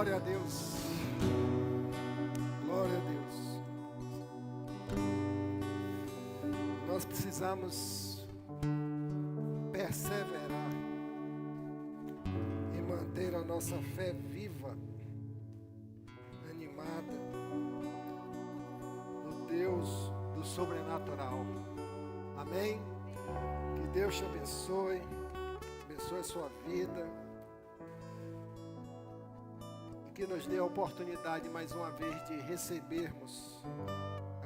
Glória a Deus. Glória a Deus. Nós precisamos perseverar e manter a nossa fé viva, animada, no Deus do sobrenatural. Amém? Que Deus te abençoe a sua vida. Que nos dê a oportunidade mais uma vez de recebermos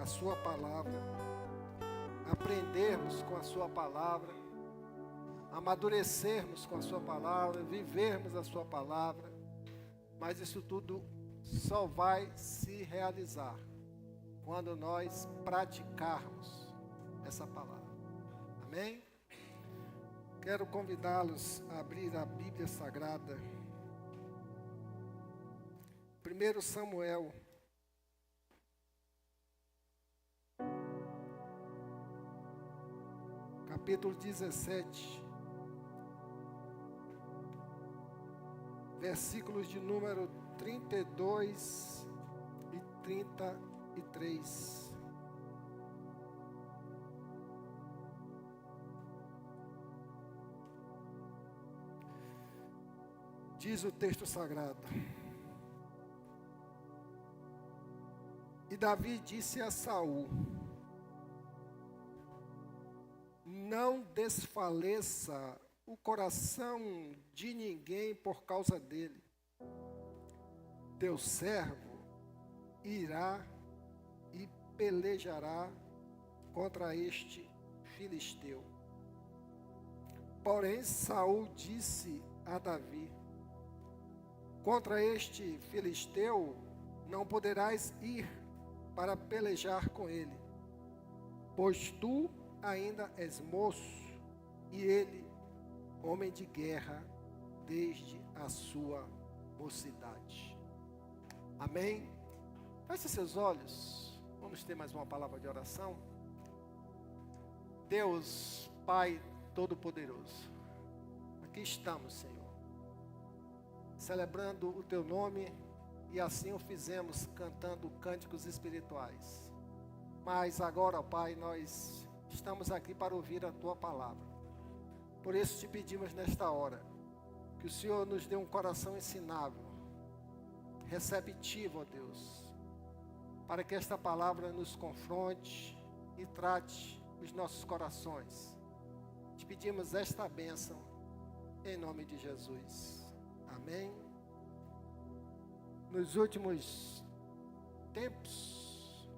a sua palavra, aprendermos com a sua palavra, amadurecermos com a sua palavra, vivermos a sua palavra, mas isso tudo só vai se realizar quando nós praticarmos essa palavra. Amém? Quero convidá-los a abrir a Bíblia Sagrada. 1 Samuel, capítulo 17, versículos de número 32 e 33. Diz o texto sagrado: E Davi disse a Saul: Não desfaleça o coração de ninguém por causa dele. Teu servo irá e pelejará contra este filisteu. Porém Saul disse a Davi: Contra este filisteu não poderás ir para pelejar com ele, pois tu ainda és moço, e ele, homem de guerra, desde a sua mocidade. Amém? Feche seus olhos, vamos ter mais uma palavra de oração. Deus, Pai Todo-Poderoso, aqui estamos, Senhor, celebrando o Teu nome. E assim o fizemos, cantando cânticos espirituais. Mas agora, Pai, nós estamos aqui para ouvir a Tua palavra. Por isso te pedimos nesta hora, que o Senhor nos dê um coração ensinável, receptivo, ó Deus, para que esta palavra nos confronte e trate os nossos corações. Te pedimos esta bênção, em nome de Jesus. Amém. Nos últimos tempos,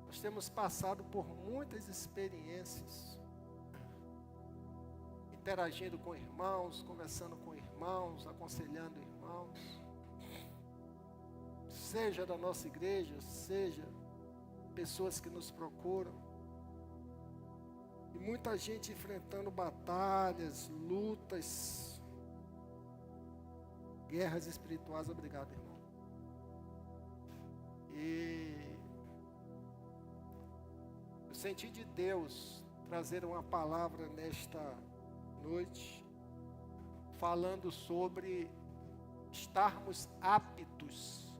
nós temos passado por muitas experiências, interagindo com irmãos, conversando com irmãos, aconselhando irmãos, seja da nossa igreja, seja pessoas que nos procuram, e muita gente enfrentando batalhas, lutas, guerras espirituais. Obrigado, irmão. E eu senti de Deus trazer uma palavra nesta noite, falando sobre estarmos aptos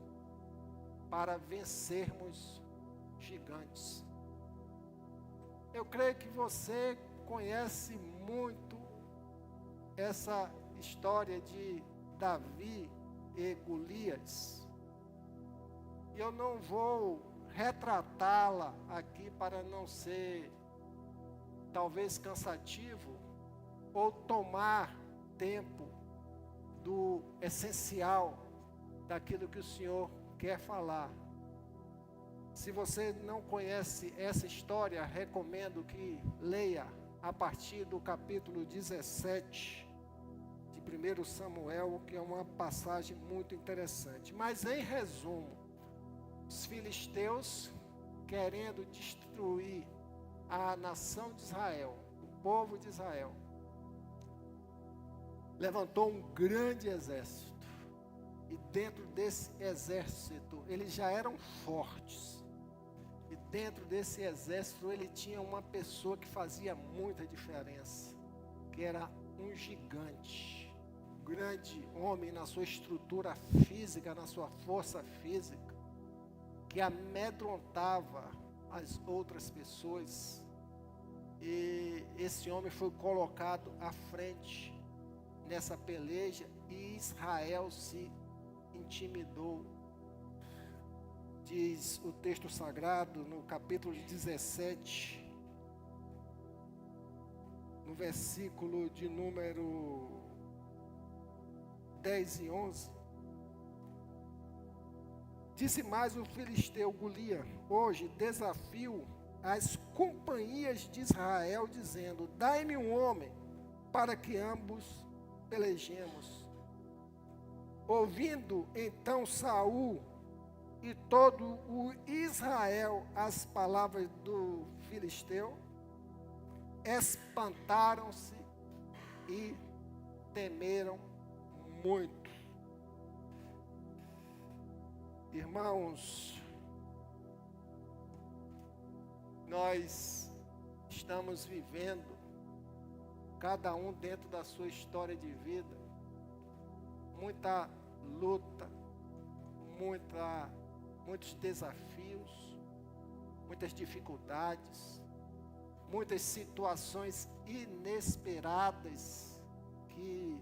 para vencermos gigantes. Eu creio que você conhece muito essa história de Davi e Golias. E eu não vou retratá-la aqui para não ser talvez cansativo ou tomar tempo do essencial daquilo que o Senhor quer falar. Se você não conhece essa história, recomendo que leia a partir do capítulo 17 de 1 Samuel, que é uma passagem muito interessante. Mas em resumo, os filisteus, querendo destruir a nação de Israel, o povo de Israel, levantou um grande exército. E dentro desse exército, eles já eram fortes. E dentro desse exército, ele tinha uma pessoa que fazia muita diferença, que era um gigante. grande homem na sua estrutura física, na sua força física, que amedrontava as outras pessoas. E esse homem foi colocado à frente nessa peleja e Israel se intimidou. Diz o texto sagrado no capítulo 17, no versículo de número 10 e 11. Disse mais o filisteu Golias: hoje desafio as companhias de Israel, dizendo: dai-me um homem, para que ambos pelejemos. Ouvindo então Saul e todo o Israel as palavras do filisteu, espantaram-se e temeram muito. Irmãos, nós estamos vivendo, cada um dentro da sua história de vida, muita luta, muitos desafios, muitas dificuldades, muitas situações inesperadas que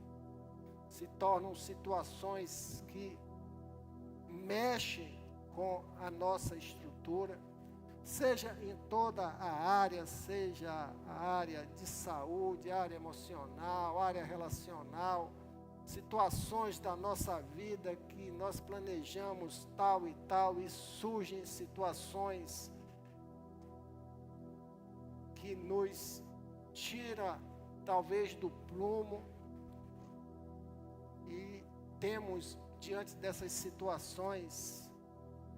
se tornam situações que mexem com a nossa estrutura, seja em toda a área, seja a área de saúde, área emocional, área relacional, situações da nossa vida que nós planejamos tal e surgem situações que nos tira talvez do prumo, e temos diante dessas situações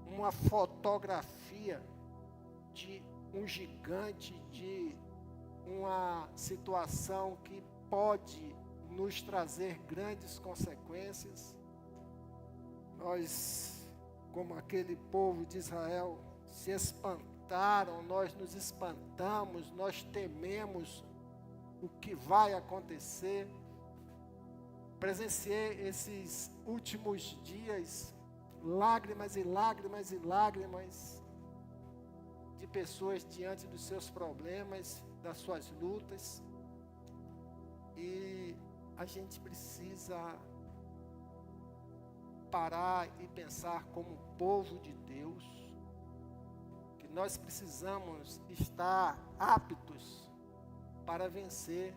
uma fotografia de um gigante, de uma situação que pode nos trazer grandes consequências. Nós, como aquele povo de Israel, se espantaram, nós nos espantamos, nós tememos o que vai acontecer. Presenciei esses últimos dias lágrimas e lágrimas e lágrimas de pessoas diante dos seus problemas, das suas lutas, e a gente precisa parar e pensar como povo de Deus, que nós precisamos estar aptos para vencer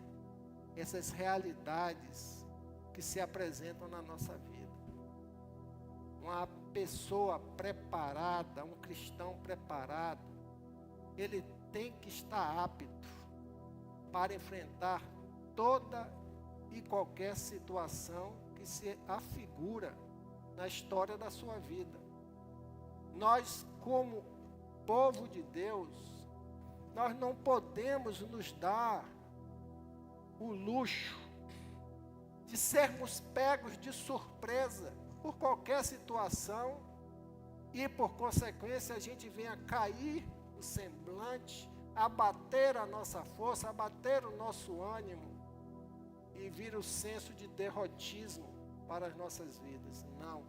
essas realidades que se apresentam na nossa vida. Uma pessoa preparada, um cristão preparado, ele tem que estar apto para enfrentar toda e qualquer situação que se afigura na história da sua vida. Nós, como povo de Deus, nós não podemos nos dar o luxo de sermos pegos de surpresa por qualquer situação e, por consequência, a gente venha cair o semblante, abater a nossa força, abater o nosso ânimo e vir o senso de derrotismo para as nossas vidas. Não.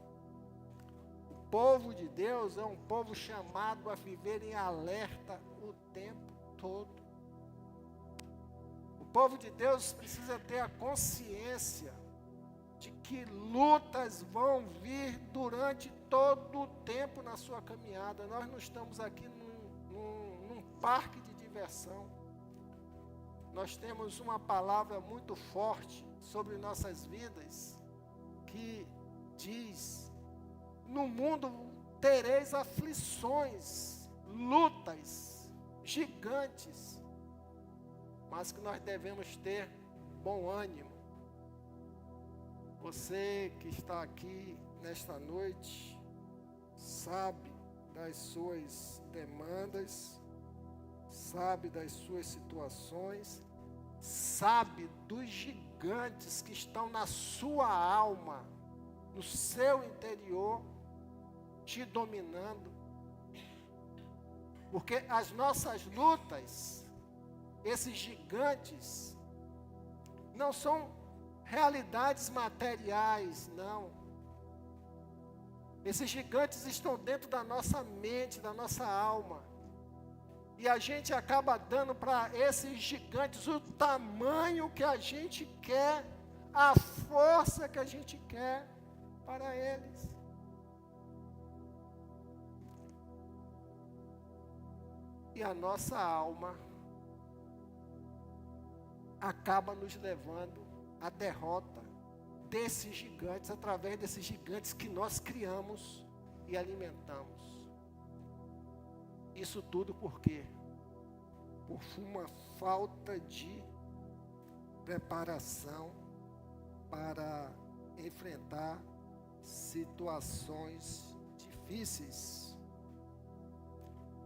O povo de Deus é um povo chamado a viver em alerta o tempo todo. O povo de Deus precisa ter a consciência de que lutas vão vir durante todo o tempo na sua caminhada. Nós não estamos aqui num parque de diversão. Nós temos uma palavra muito forte sobre nossas vidas que diz: no mundo tereis aflições, lutas gigantes, mas que nós devemos ter bom ânimo. Você que está aqui nesta noite sabe das suas demandas, sabe das suas situações, sabe dos gigantes que estão na sua alma, no seu interior, te dominando. Porque as nossas lutas, esses gigantes, não são realidades materiais, não. Esses gigantes estão dentro da nossa mente, da nossa alma. E a gente acaba dando para esses gigantes o tamanho que a gente quer, a força que a gente quer para eles. E a nossa alma acaba nos levando à derrota desses gigantes, através desses gigantes que nós criamos e alimentamos. Isso tudo por quê? Por uma falta de preparação para enfrentar situações difíceis.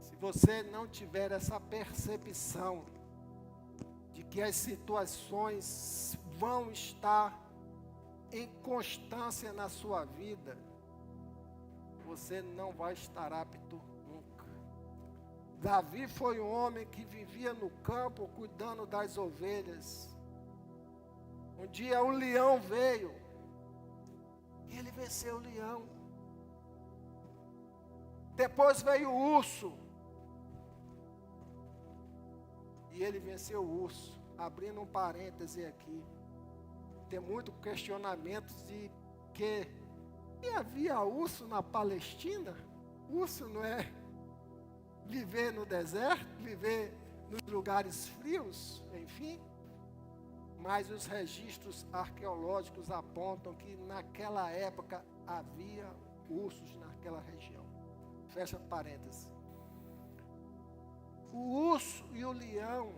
Se você não tiver essa percepção de que as situações vão estar em constância na sua vida, você não vai estar apto nunca. Davi foi um homem que vivia no campo cuidando das ovelhas. Um dia um leão veio e ele venceu o leão. Depois veio o urso e ele venceu o urso. Abrindo um parêntese aqui, tem muito questionamento de que havia urso na Palestina. Urso não é viver no deserto, viver nos lugares frios, enfim. Mas os registros arqueológicos apontam que naquela época havia ursos naquela região. Fecha parênteses. O urso e o leão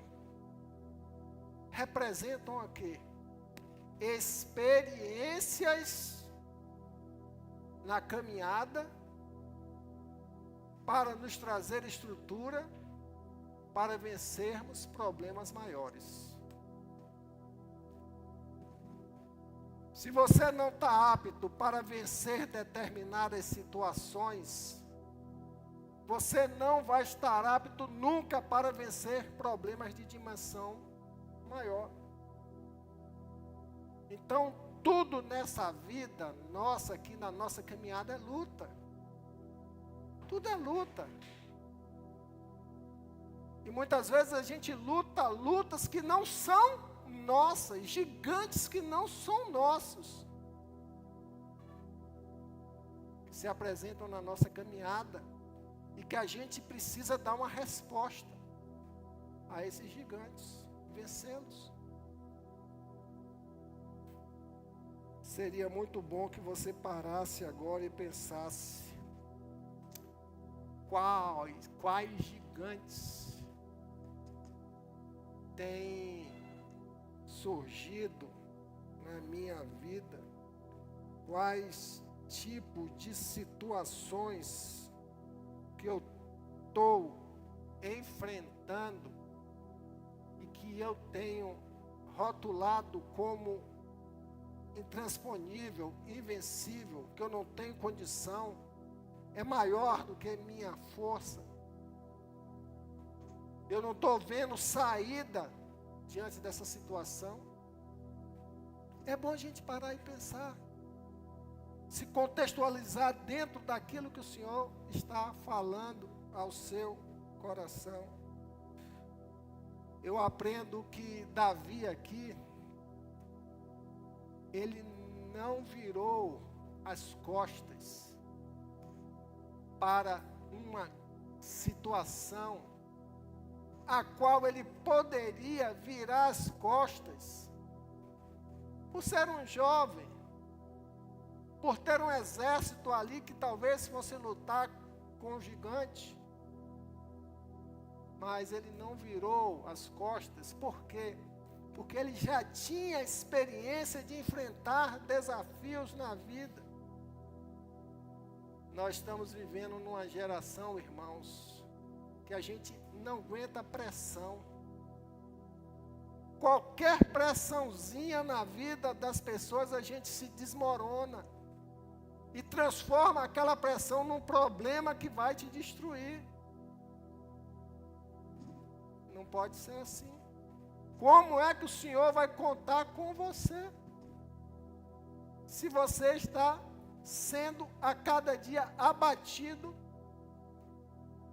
representam o quê? Experiências na caminhada para nos trazer estrutura para vencermos problemas maiores. Se você não está apto para vencer determinadas situações, você não vai estar apto nunca para vencer problemas de dimensão maior. Então, tudo nessa vida nossa, aqui na nossa caminhada, é luta. Tudo é luta. E muitas vezes a gente luta lutas que não são nossas, gigantes que não são nossos, que se apresentam na nossa caminhada e que a gente precisa dar uma resposta a esses gigantes, vencê-los. Seria muito bom que você parasse agora e pensasse quais gigantes têm surgido na minha vida, quais tipos de situações que eu estou enfrentando e que eu tenho rotulado como intransponível, invencível, que eu não tenho condição, é maior do que minha força. Eu não estou vendo saída diante dessa situação. É bom a gente parar e pensar, se contextualizar dentro daquilo que o Senhor está falando ao seu coração. Eu aprendo que Davi aqui, ele não virou as costas para uma situação a qual ele poderia virar as costas, por ser um jovem, por ter um exército ali que talvez fosse lutar com o gigante. Mas ele não virou as costas, por quê? Porque ele já tinha experiência de enfrentar desafios na vida. Nós estamos vivendo numa geração, irmãos, que a gente não aguenta pressão. Qualquer pressãozinha na vida das pessoas, a gente se desmorona e transforma aquela pressão num problema que vai te destruir. Não pode ser assim. Como é que o Senhor vai contar com você? se você está sendo a cada dia abatido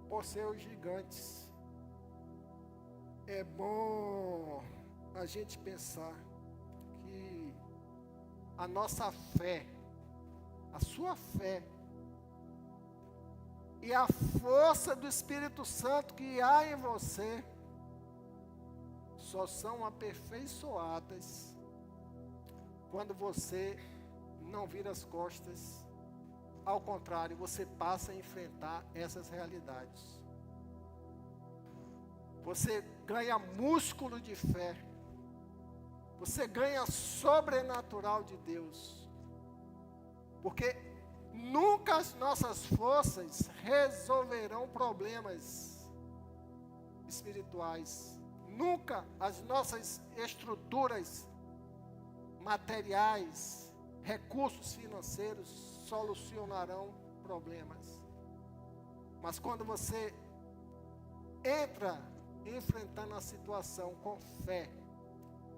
por seus gigantes. É bom a gente pensar que a nossa fé, a sua fé e a força do Espírito Santo que há em você só são aperfeiçoadas quando você não vira as costas. Ao contrário, você passa a enfrentar essas realidades. Você ganha músculo de fé. Você ganha sobrenatural de Deus. Porque nunca as nossas forças resolverão problemas espirituais. Nunca as nossas estruturas materiais, recursos financeiros solucionarão problemas. Mas quando você entra enfrentando a situação com fé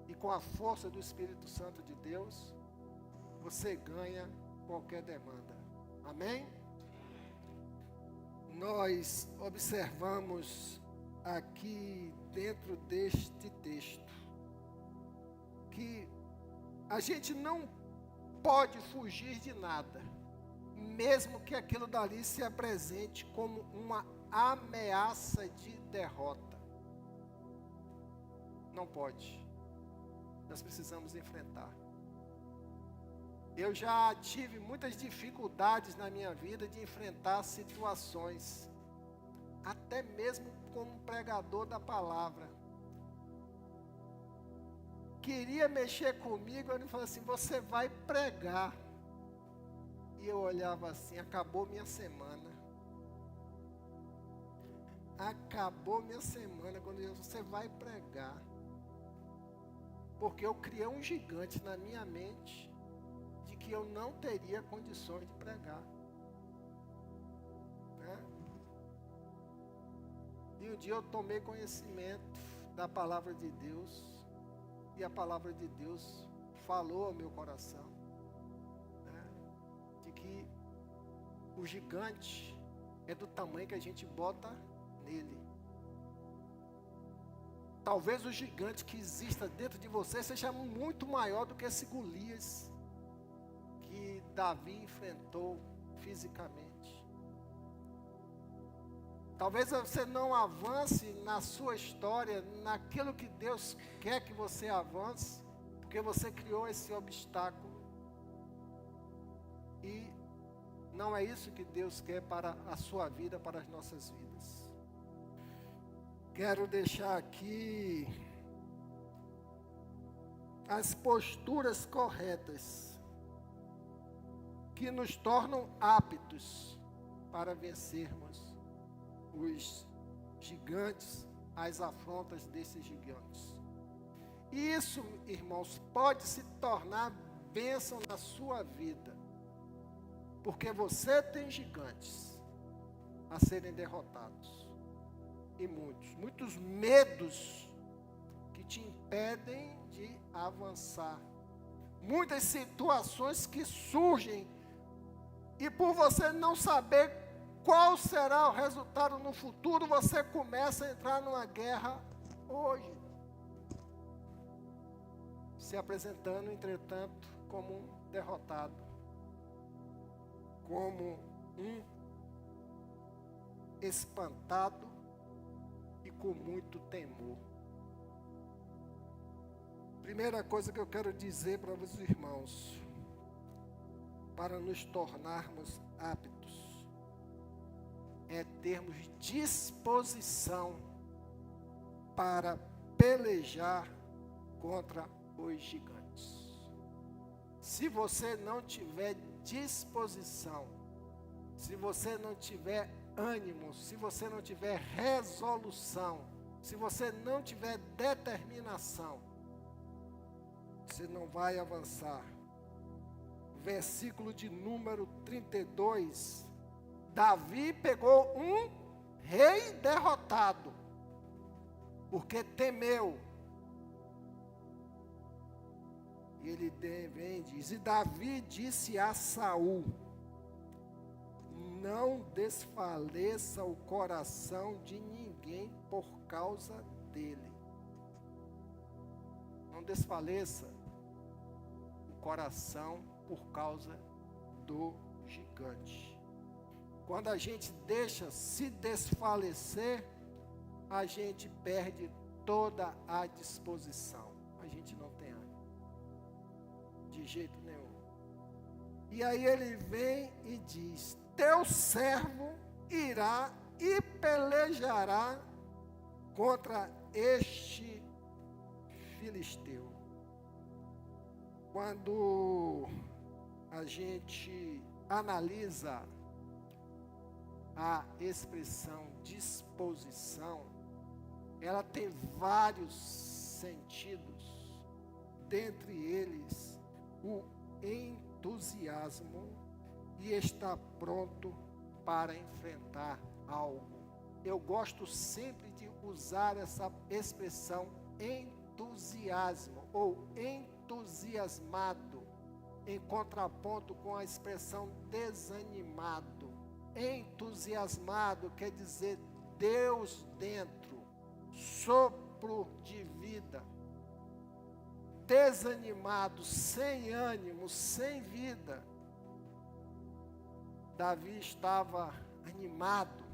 e com a força do Espírito Santo de Deus, você ganha qualquer demanda. Amém? Nós observamos aqui dentro deste texto que a gente não pode fugir de nada, mesmo que aquilo dali se apresente como uma ameaça de derrota. Não pode. Nós precisamos enfrentar. Eu já tive muitas dificuldades na minha vida de enfrentar situações, até mesmo como pregador da palavra. Queria mexer comigo, ele falou assim: você vai pregar. E eu olhava assim: acabou minha semana. Acabou minha semana quando ele disse: você vai pregar. Porque eu criei um gigante na minha mente de que eu não teria condições de pregar. Né? E um dia eu tomei conhecimento da palavra de Deus. E a palavra de Deus falou ao meu coração, né, de que o gigante é do tamanho que a gente bota nele. Talvez o gigante que exista dentro de você seja muito maior do que esse Golias que Davi enfrentou fisicamente. Talvez você não avance na sua história, naquilo que Deus quer que você avance, porque você criou esse obstáculo. E não é isso que Deus quer para a sua vida, para as nossas vidas. Quero deixar aqui as posturas corretas que nos tornam aptos para vencermos os gigantes, as afrontas desses gigantes. E isso, irmãos, pode se tornar bênção na sua vida, porque você tem gigantes a serem derrotados, e muitos medos que te impedem de avançar, muitas situações que surgem, e por você não saber qual será o resultado no futuro, você começa a entrar numa guerra hoje, se apresentando, entretanto, como um derrotado, como um espantado e com muito temor. Primeira coisa que eu quero dizer para os irmãos, para nos tornarmos aptos, é termos disposição para pelejar contra os gigantes. Se você não tiver disposição, se você não tiver ânimo, se você não tiver resolução, se você não tiver determinação, você não vai avançar. Versículo de número 32, Davi pegou um rei derrotado, porque temeu. Ele vem e diz: e Davi disse a Saul: não desfaleça o coração de ninguém por causa dele. Não desfaleça o coração por causa do gigante. Quando a gente deixa se desfalecer, a gente perde toda a disposição. A gente não tem ânimo, de jeito nenhum. E aí ele vem e diz: teu servo irá e pelejará contra este filisteu. Quando a gente analisa a expressão disposição, ela tem vários sentidos, dentre eles o entusiasmo e estar pronto para enfrentar algo. Eu gosto sempre de usar essa expressão entusiasmo ou entusiasmado, em contraponto com a expressão desanimado. Entusiasmado quer dizer Deus dentro, sopro de vida. Desanimado, sem ânimo, sem vida. Davi estava animado,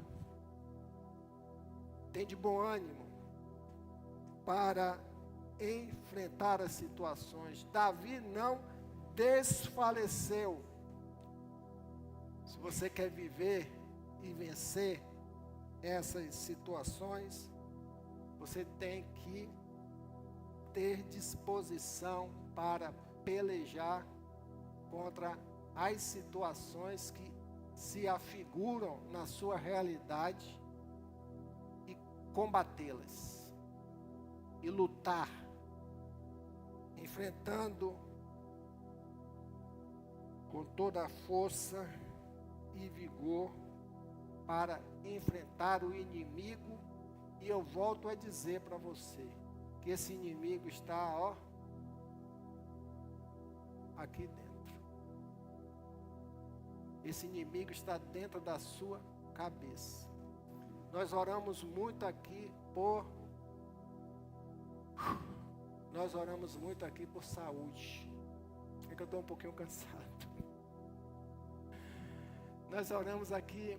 tem de bom ânimo para enfrentar as situações. Davi não desfaleceu. Se você quer viver e vencer essas situações, você tem que ter disposição para pelejar contra as situações que se afiguram na sua realidade e combatê-las e lutar, enfrentando com toda a força e vigor para enfrentar o inimigo. E eu volto a dizer para você que esse inimigo está, aqui dentro. Esse inimigo está dentro da sua cabeça. Nós oramos muito aqui por saúde. É que eu estou um pouquinho cansado. Nós oramos aqui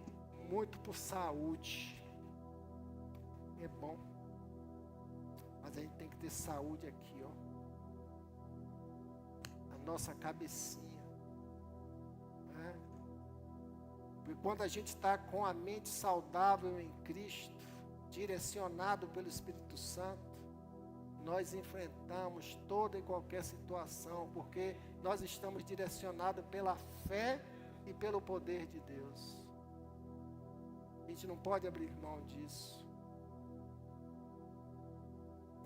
muito por saúde. É bom. Mas a gente tem que ter saúde aqui, a nossa cabecinha. Né? Porque quando a gente está com a mente saudável em Cristo, direcionado pelo Espírito Santo, nós enfrentamos toda e qualquer situação, porque nós estamos direcionados pela fé e pelo poder de Deus. A gente não pode abrir mão disso.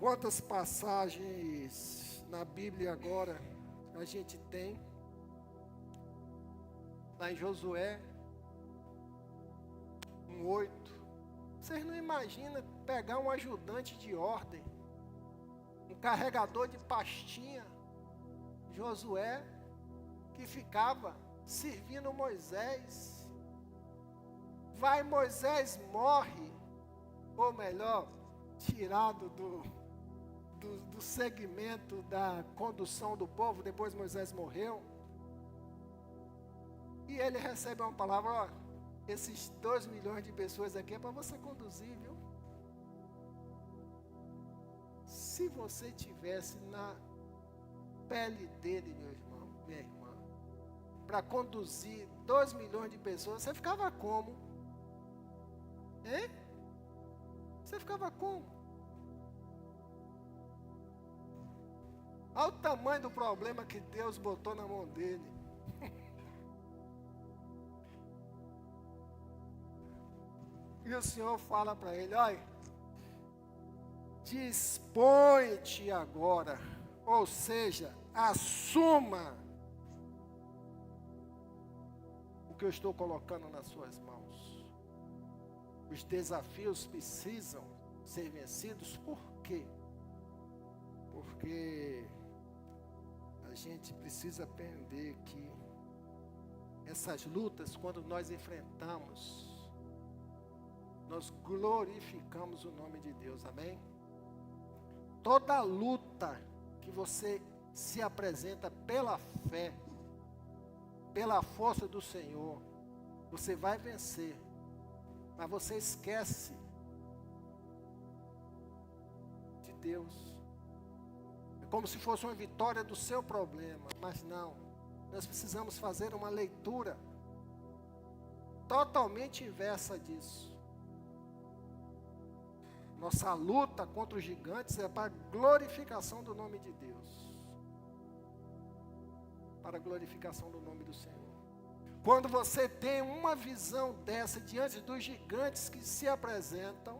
Quantas passagens na Bíblia agora a gente tem? Lá em Josué 1:8. Vocês não imaginam pegar um ajudante de ordem, um carregador de pastinha, Josué, que ficava servindo Moisés. Vai, Moisés morre, ou melhor, tirado do segmento da condução do povo. Depois Moisés morreu, e ele recebe uma palavra: esses 2 milhões de pessoas aqui é para você conduzir, viu? Se você tivesse na pele dele, meu irmão, minha irmã, para conduzir 2 milhões de pessoas, você ficava como? Hein? Você ficava como? Olha o tamanho do problema que Deus botou na mão dele. E o Senhor fala para ele: olha, dispõe-te agora, ou seja, assuma o que eu estou colocando nas suas mãos. Os desafios precisam ser vencidos. Por quê? Porque a gente precisa aprender que essas lutas, quando nós enfrentamos, nós glorificamos o nome de Deus, amém? Toda luta que você se apresenta pela fé, pela força do Senhor, você vai vencer, mas você esquece de Deus. É como se fosse uma vitória do seu problema, mas não. Nós precisamos fazer uma leitura totalmente inversa disso. Nossa luta contra os gigantes é para a glorificação do nome de Deus. Para a glorificação do nome do Senhor. Quando você tem uma visão dessa diante dos gigantes que se apresentam,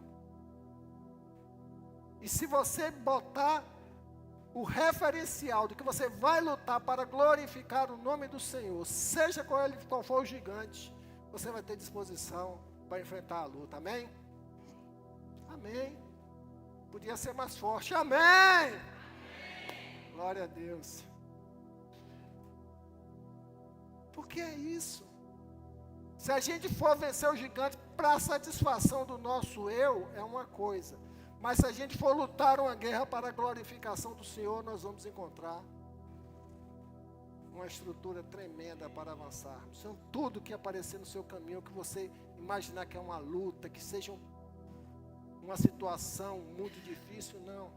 e se você botar o referencial do que você vai lutar para glorificar o nome do Senhor, seja qual for o gigante, você vai ter disposição para enfrentar a luta, amém? Amém. Podia ser mais forte, amém! Amém. Glória a Deus. Porque é isso. Se a gente for vencer o gigante para a satisfação do nosso eu, é uma coisa. Mas se a gente for lutar uma guerra para a glorificação do Senhor, nós vamos encontrar uma estrutura tremenda para avançarmos. Então, tudo que aparecer no seu caminho, que você imaginar que é uma luta, que seja uma situação muito difícil, não.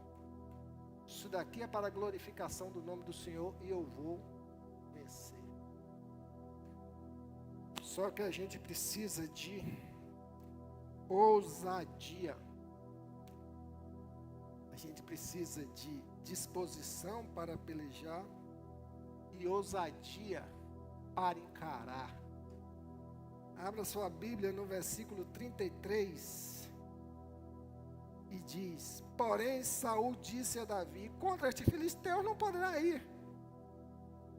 Isso daqui é para a glorificação do nome do Senhor e eu vou vencer. Só que a gente precisa de ousadia. A gente precisa de disposição para pelejar e ousadia para encarar. Abra sua Bíblia no versículo 33 e diz: porém Saul disse a Davi: contra este filisteu não poderá ir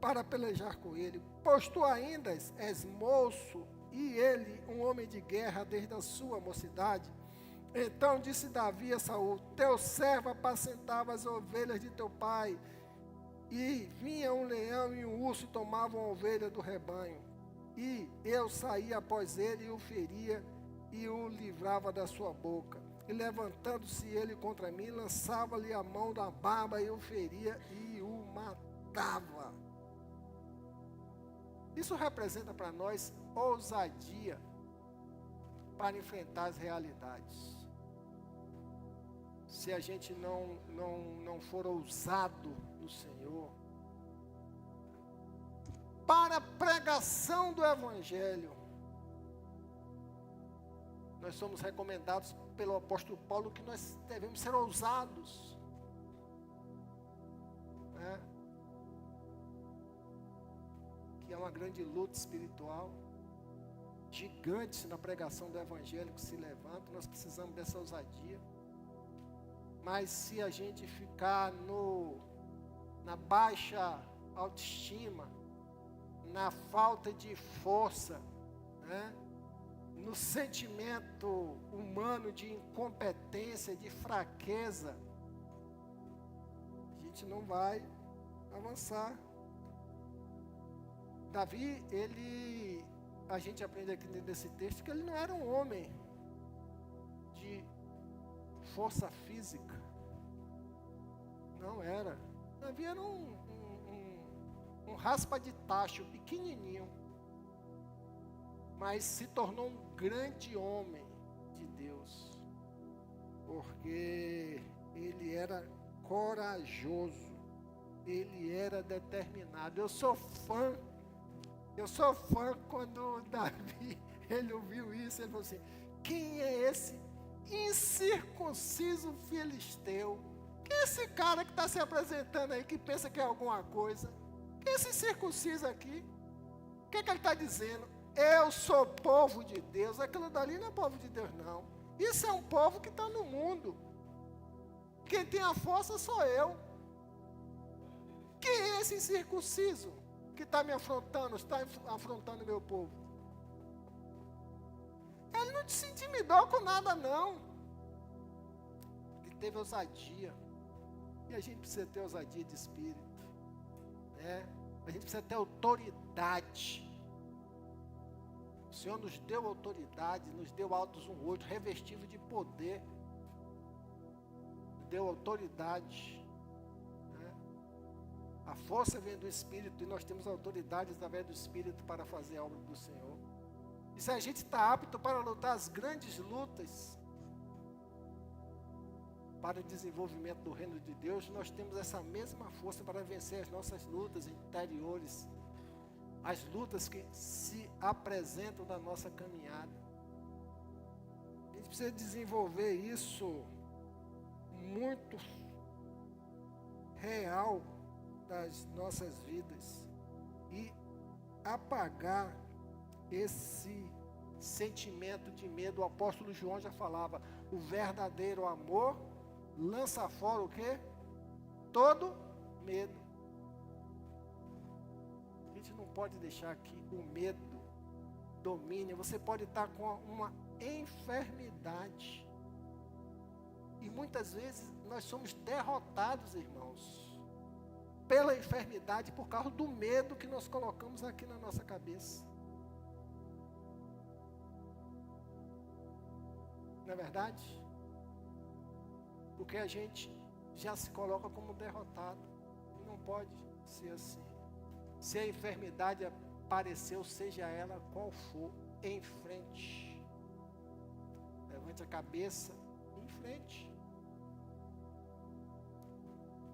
para pelejar com ele, pois tu ainda és moço e ele um homem de guerra desde a sua mocidade. Então disse Davi a Saul: teu servo apacentava as ovelhas de teu pai, e vinha um leão e um urso e tomavam a ovelha do rebanho, e eu saía após ele e o feria e o livrava da sua boca, e levantando-se ele contra mim, lançava-lhe a mão da barba e o feria e o matava. Isso representa para nós ousadia para enfrentar as realidades. Se a gente não for ousado no Senhor, para a pregação do Evangelho, nós somos recomendados pelo apóstolo Paulo que nós devemos ser ousados. Né? Que é uma grande luta espiritual. Gigantes na pregação do Evangelho que se levantam, nós precisamos dessa ousadia. Mas se a gente ficar na baixa autoestima, na falta de força, né? No sentimento humano de incompetência, de fraqueza, a gente não vai avançar. Davi, a gente aprende aqui nesse texto que ele não era um homem de força física. Não era. Davi era um raspa de tacho, pequenininho. Mas se tornou um grande homem de Deus. Porque ele era corajoso. Ele era determinado. Eu sou fã quando Davi, ele ouviu isso, ele falou assim: quem é esse incircunciso filisteu? Quem é esse cara que está se apresentando aí, que pensa que é alguma coisa? Quem é esse incircunciso aqui? O que ele está dizendo? Eu sou povo de Deus. Aquilo dali não é povo de Deus, não. Isso é um povo que está no mundo. Quem tem a força sou eu. Quem é esse incircunciso que está me afrontando, está afrontando o meu povo? Ele não se intimidou com nada, não. Ele teve ousadia. E a gente precisa ter ousadia de espírito. A gente precisa ter autoridade. O Senhor nos deu autoridade, nos deu Atos 1:8, revestido de poder. Nos deu autoridade. A força vem do Espírito e nós temos autoridade através do Espírito para fazer a obra do Senhor. E se a gente está apto para lutar as grandes lutas para o desenvolvimento do reino de Deus, nós temos essa mesma força para vencer as nossas lutas interiores, as lutas que se apresentam na nossa caminhada. A gente precisa desenvolver isso muito real das nossas vidas e apagar esse sentimento de medo. O apóstolo João já falava, o verdadeiro amor lança fora o quê? Todo medo. A gente não pode deixar que o medo domine. Você pode estar com uma enfermidade e muitas vezes nós somos derrotados, irmãos, pela enfermidade por causa do medo que nós colocamos aqui na nossa cabeça. Não é verdade? Porque a gente já se coloca como derrotado. E não pode ser assim. Se a enfermidade apareceu, seja ela qual for, em frente. Levante a cabeça, em frente.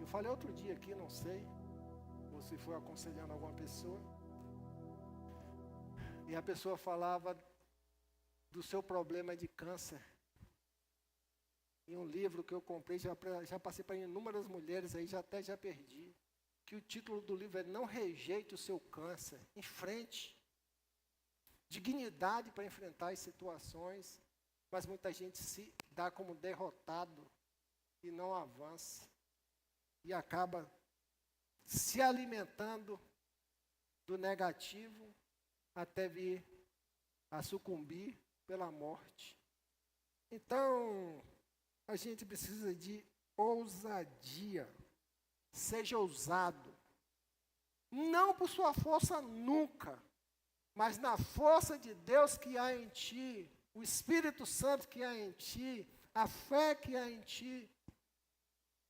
Eu falei outro dia aqui, não sei, ou se foi aconselhando alguma pessoa, e a pessoa falava do seu problema de câncer. Em um livro que eu comprei, já passei para inúmeras mulheres, aí já perdi, que o título do livro é Não Rejeite o Seu Câncer, em frente. Dignidade para enfrentar as situações, mas muita gente se dá como derrotado e não avança. E acaba se alimentando do negativo até vir a sucumbir pela morte. Então, a gente precisa de ousadia. Seja ousado. Não por sua força nunca, mas na força de Deus que há em ti, o Espírito Santo que há em ti, a fé que há em ti.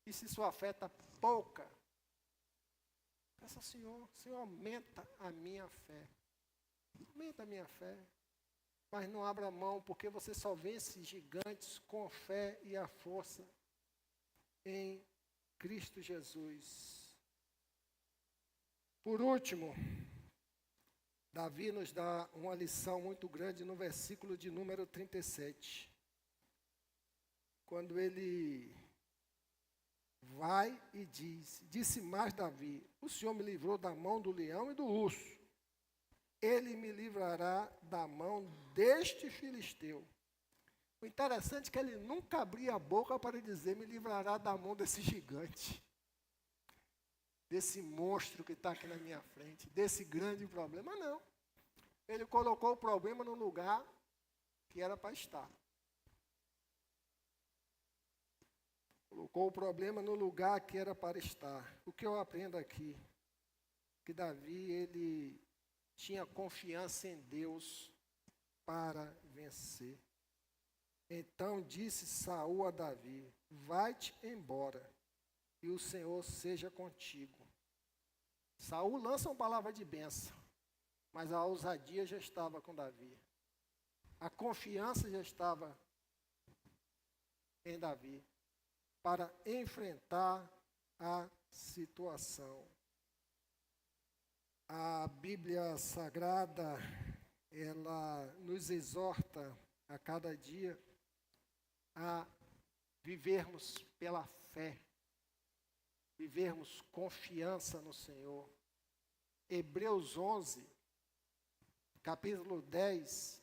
E se sua fé está pouca, peça ao Senhor, Senhor, aumenta a minha fé. Aumenta a minha fé. Mas não abra mão, porque você só vence gigantes com fé e a força em Cristo Jesus. Por último, Davi nos dá uma lição muito grande no versículo de número 37. Quando ele vai e disse mais Davi, o Senhor me livrou da mão do leão e do urso. Ele me livrará da mão deste filisteu. O interessante é que ele nunca abria a boca para dizer, me livrará da mão desse gigante, desse monstro que está aqui na minha frente, desse grande problema. Não. Ele colocou o problema no lugar que era para estar. Colocou o problema no lugar que era para estar. O que eu aprendo aqui? Que Davi, ele tinha confiança em Deus para vencer. Então disse Saul a Davi, vai-te embora, e o Senhor seja contigo. Saul lança uma palavra de bênção, mas a ousadia já estava com Davi. A confiança já estava em Davi para enfrentar a situação. A Bíblia Sagrada, ela nos exorta a cada dia a vivermos pela fé, vivermos confiança no Senhor. Hebreus 11, capítulo 10,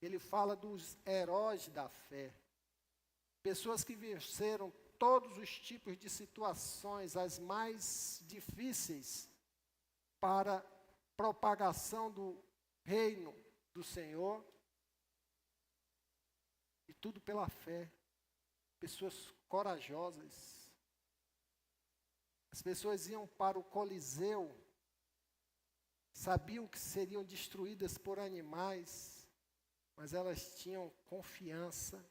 ele fala dos heróis da fé, pessoas que venceram todos os tipos de situações, as mais difíceis, para propagação do reino do Senhor, e tudo pela fé. Pessoas corajosas. As pessoas iam para o Coliseu sabiam que seriam destruídas por animais, mas elas tinham confiança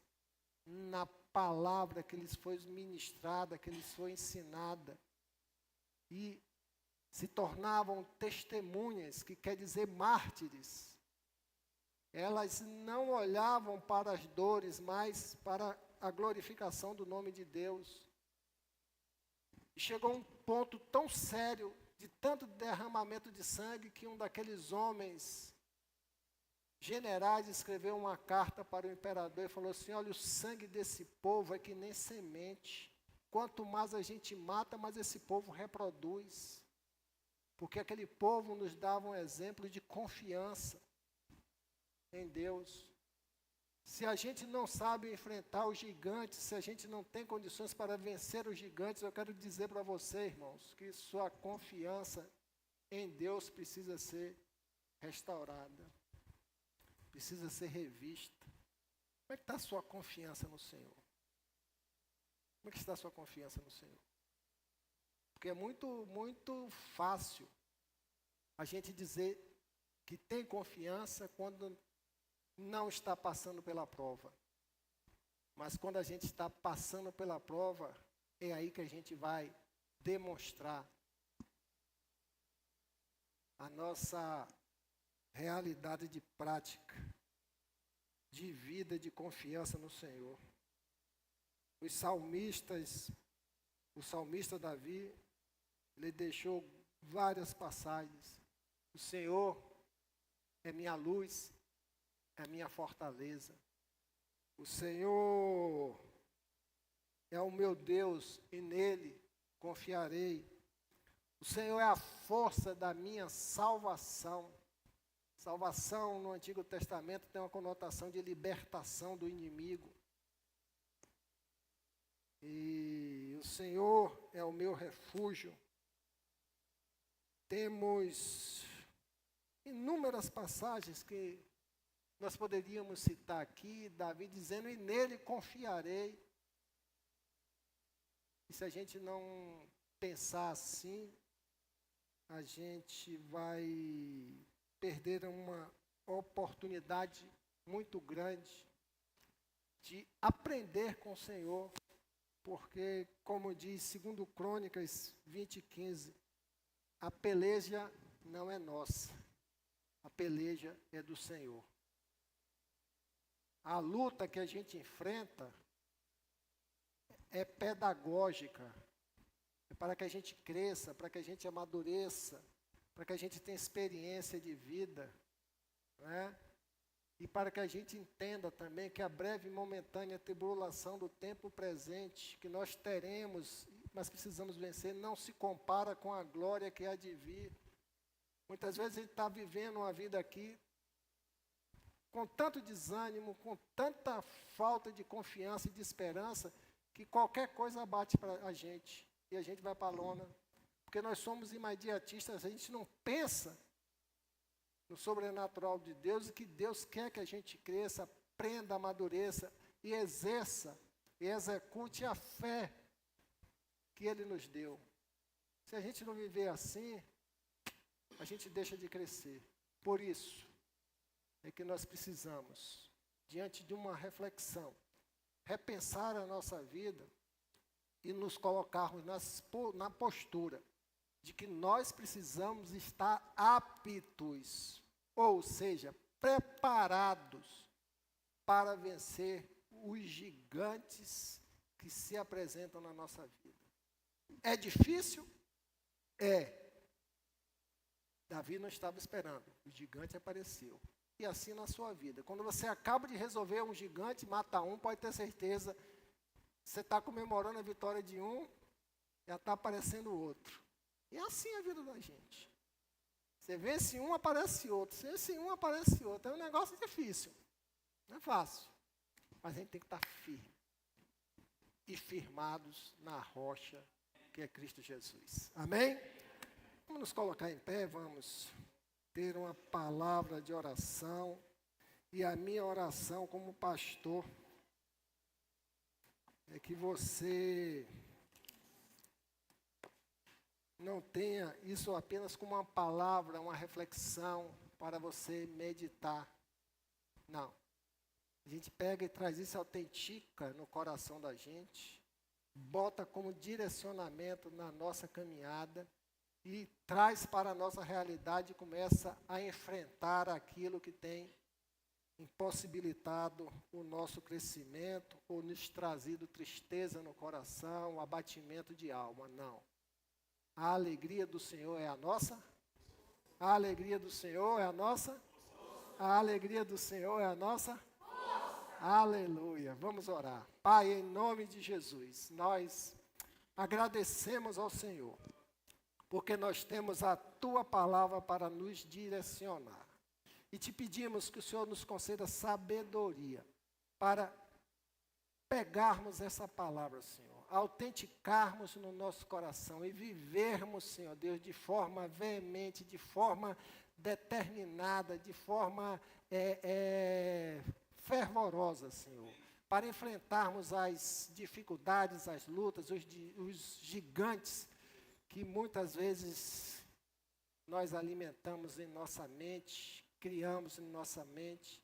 na palavra que lhes foi ministrada, que lhes foi ensinada, e se tornavam testemunhas, que quer dizer mártires. Elas não olhavam para as dores, mas para a glorificação do nome de Deus. E chegou um ponto tão sério, de tanto derramamento de sangue, que um daqueles homens generais escreveu uma carta para o imperador e falou assim: olha, o sangue desse povo é que nem semente. Quanto mais a gente mata, mais esse povo reproduz. Porque aquele povo nos dava um exemplo de confiança em Deus. Se a gente não sabe enfrentar os gigantes, se a gente não tem condições para vencer os gigantes, eu quero dizer para você, irmãos, que sua confiança em Deus precisa ser restaurada, precisa ser revista. Como é que está a sua confiança no Senhor? Como é que está a sua confiança no Senhor? Porque é muito fácil a gente dizer que tem confiança quando não está passando pela prova. Mas quando a gente está passando pela prova, é aí que a gente vai demonstrar a nossa realidade de prática, de vida, de confiança no Senhor. O salmista Davi, ele deixou várias passagens. O Senhor é minha luz, é minha fortaleza. O Senhor é o meu Deus e nele confiarei. O Senhor é a força da minha salvação. Salvação no Antigo Testamento tem uma conotação de libertação do inimigo. E o Senhor é o meu refúgio. Temos inúmeras passagens que nós poderíamos citar aqui, Davi dizendo, e nele confiarei. E se a gente não pensar assim, a gente vai perder uma oportunidade muito grande de aprender com o Senhor, porque, como diz 2 Crônicas 20:15, a peleja não é nossa, a peleja é do Senhor. A luta que a gente enfrenta é pedagógica, é para que a gente cresça, para que a gente amadureça, para que a gente tenha experiência de vida, né? E para que a gente entenda também que a breve e momentânea tribulação do tempo presente, que nós teremos, mas precisamos vencer, não se compara com a glória que há de vir. Muitas vezes a gente está vivendo uma vida aqui com tanto desânimo, com tanta falta de confiança e de esperança, que qualquer coisa abate para a gente, e a gente vai para a lona. Porque nós somos imediatistas, a gente não pensa no sobrenatural de Deus, e que Deus quer que a gente cresça, aprenda, amadureça, e exerça, e execute a fé que Ele nos deu. Se a gente não viver assim, a gente deixa de crescer. Por isso, é que nós precisamos, diante de uma reflexão, repensar a nossa vida e nos colocarmos na postura de que nós precisamos estar aptos, ou seja, preparados para vencer os gigantes que se apresentam na nossa vida. É difícil? É. Davi não estava esperando, o gigante apareceu. E assim na sua vida. Quando você acaba de resolver um gigante, mata um, pode ter certeza, você está comemorando a vitória de um, já está aparecendo o outro. E é assim a vida da gente. Você vence um, aparece outro. Você vence um, aparece outro. É um negócio difícil. Não é fácil. Mas a gente tem que estar firme. E firmados na rocha que é Cristo Jesus. Amém? Vamos nos colocar em pé, vamos ter uma palavra de oração. E a minha oração como pastor é que você Não tenha isso apenas como uma palavra, uma reflexão para você meditar. Não. A gente pega e traz isso, autentica no coração da gente, bota como direcionamento na nossa caminhada e traz para a nossa realidade e começa a enfrentar aquilo que tem impossibilitado o nosso crescimento ou nos trazido tristeza no coração, abatimento de alma. Não. A alegria do Senhor é a nossa? A alegria do Senhor é a nossa? A alegria do Senhor é a nossa? Aleluia. Vamos orar. Pai, em nome de Jesus, nós agradecemos ao Senhor, porque nós temos a Tua palavra para nos direcionar. E te pedimos que o Senhor nos conceda sabedoria para pegarmos essa palavra, Senhor, autenticarmos no nosso coração e vivermos, Senhor Deus, de forma veemente, de forma determinada, de forma fervorosa, Senhor, para enfrentarmos as dificuldades, as lutas, os gigantes que muitas vezes nós alimentamos em nossa mente, criamos em nossa mente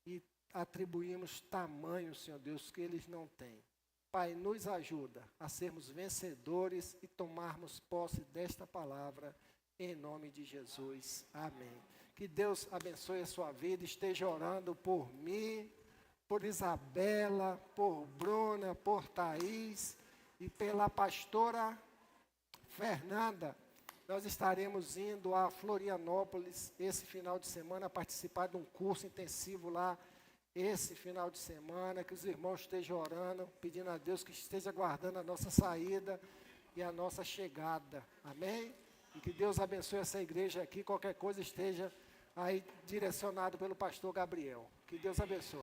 e atribuímos tamanho, Senhor Deus, que eles não têm. Pai, nos ajuda a sermos vencedores e tomarmos posse desta palavra, em nome de Jesus. Amém. Que Deus abençoe a sua vida, esteja orando por mim, por Isabela, por Bruna, por Thaís e pela pastora Fernanda. Nós estaremos indo a Florianópolis esse final de semana, participar de um curso intensivo lá, esse final de semana, que os irmãos estejam orando, pedindo a Deus que esteja guardando a nossa saída e a nossa chegada. Amém? E que Deus abençoe essa igreja aqui, qualquer coisa esteja aí direcionado pelo pastor Gabriel. Que Deus abençoe.